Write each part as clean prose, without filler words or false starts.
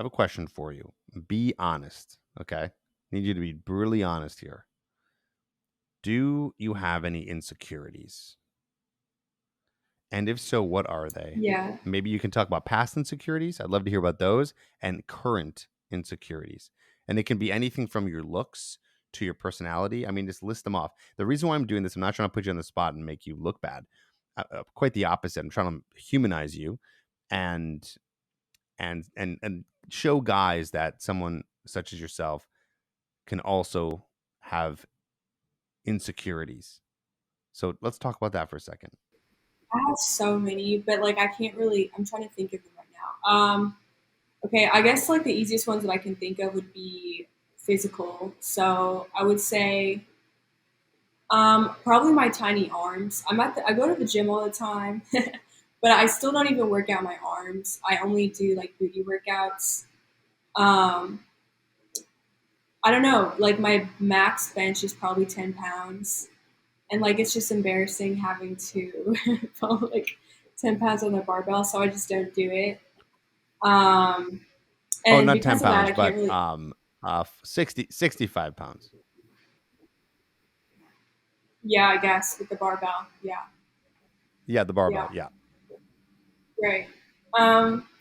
I have a question for you. Be honest, okay? Need you to be brutally honest here. Do you have any insecurities? And if so, what are they? Yeah. Maybe you can talk about past insecurities. I'd love to hear about those and current insecurities. And it can be anything from your looks to your personality. I mean, just list them off. The reason why I'm doing this, I'm not trying to put you on the spot and make you look bad. Quite the opposite. I'm trying to humanize you and and show guys that someone such as yourself can also have insecurities. So let's talk about that for a second. I have so many, but like I can't really. I'm trying to think of them right now. Okay, I guess like the easiest ones that I can think of would be physical. So I would say probably my tiny arms. I go to the gym all the time, but I still don't even work out my arms. I only do like booty workouts. Um, I don't know. Like my max bench is probably 10 pounds, and like it's just embarrassing having to put like 10 pounds on the barbell. So I just don't do it. Um, Oh, and not 10 because of that, pounds, I can't but really. 65 pounds. Yeah, I guess with the barbell. Yeah, Yeah, the barbell. yeah, Yeah. right.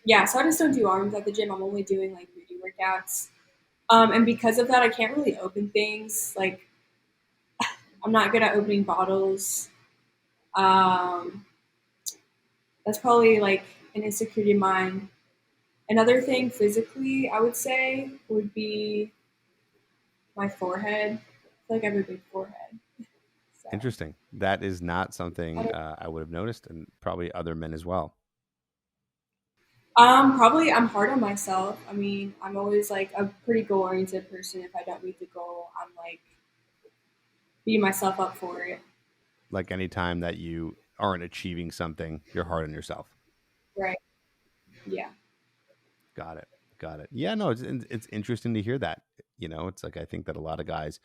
Yeah, so I just don't do arms at the gym. I'm only doing like booty workouts. And because of that, I can't really open things. Like I'm not good at opening bottles. Um, that's probably like an insecurity of mine. Another thing physically, I would say, would be my forehead. I feel like I have a big forehead. So Interesting. That is not I something don't. I would have noticed, and probably other men as well. Probably I'm hard on myself. I mean, I'm always like a pretty goal oriented person. If I don't meet the goal, I'm like beating myself up for it. Like anytime that you aren't achieving something, you're hard on yourself. Right. Yeah. Got it. Got it. Yeah, no, it's interesting to hear that. It's like I think that a lot of guys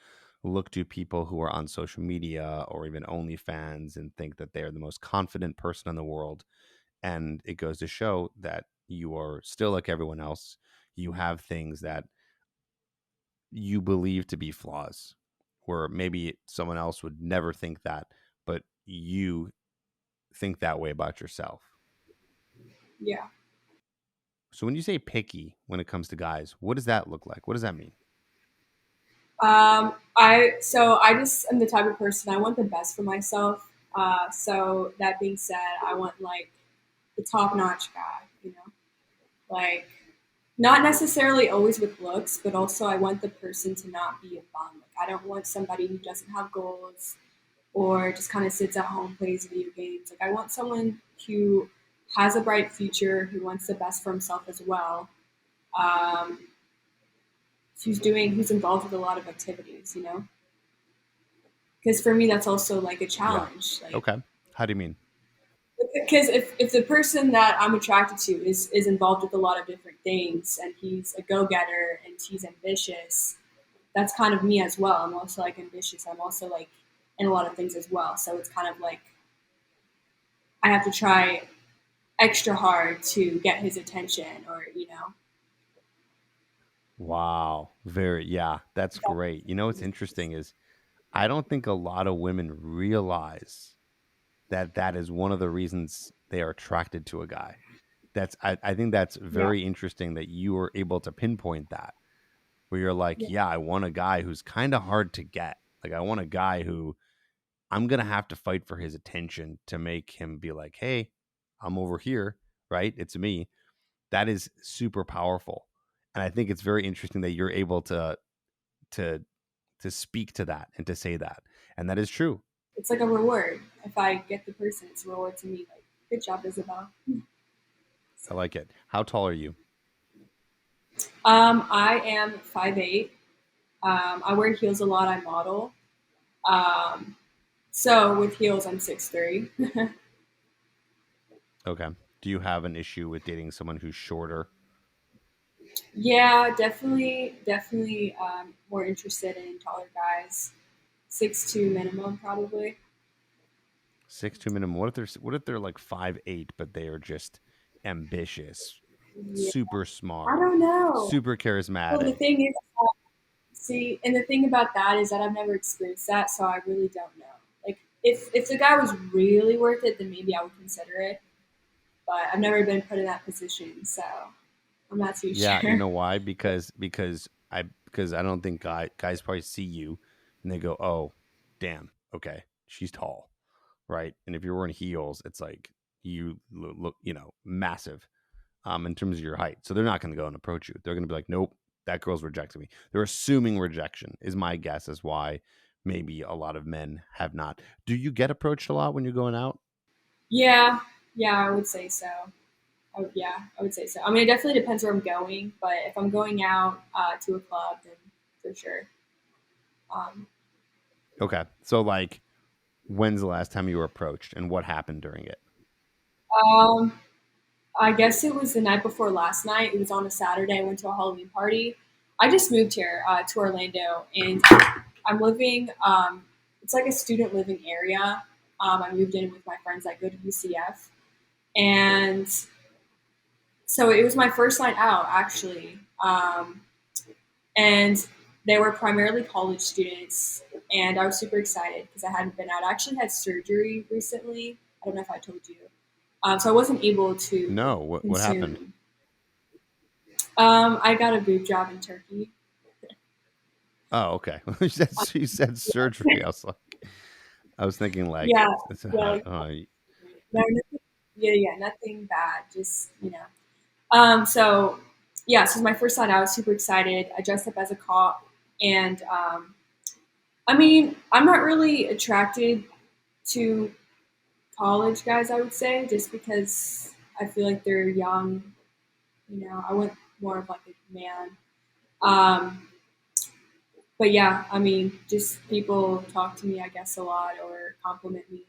look to people who are on social media or even OnlyFans and think that they are the most confident person in the world. And it goes to show that you are still like everyone else. You have things that you believe to be flaws, where maybe someone else would never think that, but you think that way about yourself. Yeah. So when you say picky when it comes to guys, what does that look like? What does that mean? I just am the type of person I want the best for myself. So that being said, I want like the top notch guy. Like not necessarily always with looks, but also I want the person to not be a bum. Like I don't want somebody who doesn't have goals or just kind of sits at home plays video games. Like I want someone who has a bright future, who wants the best for himself as well. Um, who's involved with a lot of activities. Because for me that's also like a Yeah. challenge. Like Okay. How do you mean? because if the person that I'm attracted to is involved with a lot of different things and he's a go-getter and he's ambitious, that's kind of me as well. I'm also like ambitious. I'm also like in a lot of things as well. So it's kind of like I have to try extra hard to get his attention or. Wow. Very, yeah, that's great. What's interesting is I don't think a lot of women realize that that is one of the reasons they are attracted to a guy. I think that's Yeah. very interesting that you were able to pinpoint that, where you're like, Yeah. yeah, I want a guy who's kind of hard to get. Like, I want a guy who I'm going to have to fight for his attention to make him be like, hey, I'm over here, right? It's me. That is super powerful. And I think it's very interesting that you're able to to speak to that and to say that. And that is true. It's like a reward. If I get the person, it's a reward to me. Like, good job, Isabel. I So, like it. How tall are you? I am 5'8". I wear heels a lot. I model. Um, so with heels, I'm 6'3". Okay. Do you have an issue with dating someone who's shorter? Yeah, definitely, definitely more interested in taller guys. 6'2" minimum, probably. 6'2" minimum. What if they're like 5'8", but they are just ambitious? Yeah, super I smart, don't know. super Well, the charismatic. thing is, see, and the thing about that is that I've never experienced that, so I really don't know. Like, if the guy was really worth it, then maybe I would consider it. But I've never been put in that position, so I'm not too Yeah, you sure. know why? Because I don't think guys probably see you and they go, "Oh, damn, okay, she's tall." Right? And if you're wearing heels, it's like you look, massive in terms of your height. So they're not going to go and approach you. They're going to be like, "Nope, that girl's rejecting me." They're assuming rejection is my guess as why maybe a lot of men have not. Do you get approached a lot when you're going out? Yeah, yeah, I would say so. Yeah, I would say so. I mean, it definitely depends where I'm going, but if I'm going out to a club, then for sure. Um, Okay. So like when's the last time you were approached and what happened during it? um, I guess it was the night before last night. It was on a Saturday. I went to a Halloween party. I just moved here to Orlando, and I'm living. It's like a student living area. I moved in with my friends that go to UCF, and so it was my first night out actually. And they were primarily college students, and I was super excited because I hadn't been out. I actually had surgery recently. I don't know if I told you, so I wasn't able to No, what happened? consume. I got a boob job in Turkey. Oh, okay. She said surgery. I was thinking like, Yeah, yeah, how, like, no, nothing, yeah, yeah, nothing bad. Just So yeah, so it was my first night. I was super excited. I dressed up as a cop, and I mean, I'm not really attracted to college guys. I would say just because I feel like they're young. I want more of like a man. Um, but yeah, I mean, just people talk to me, I guess, a lot or compliment me.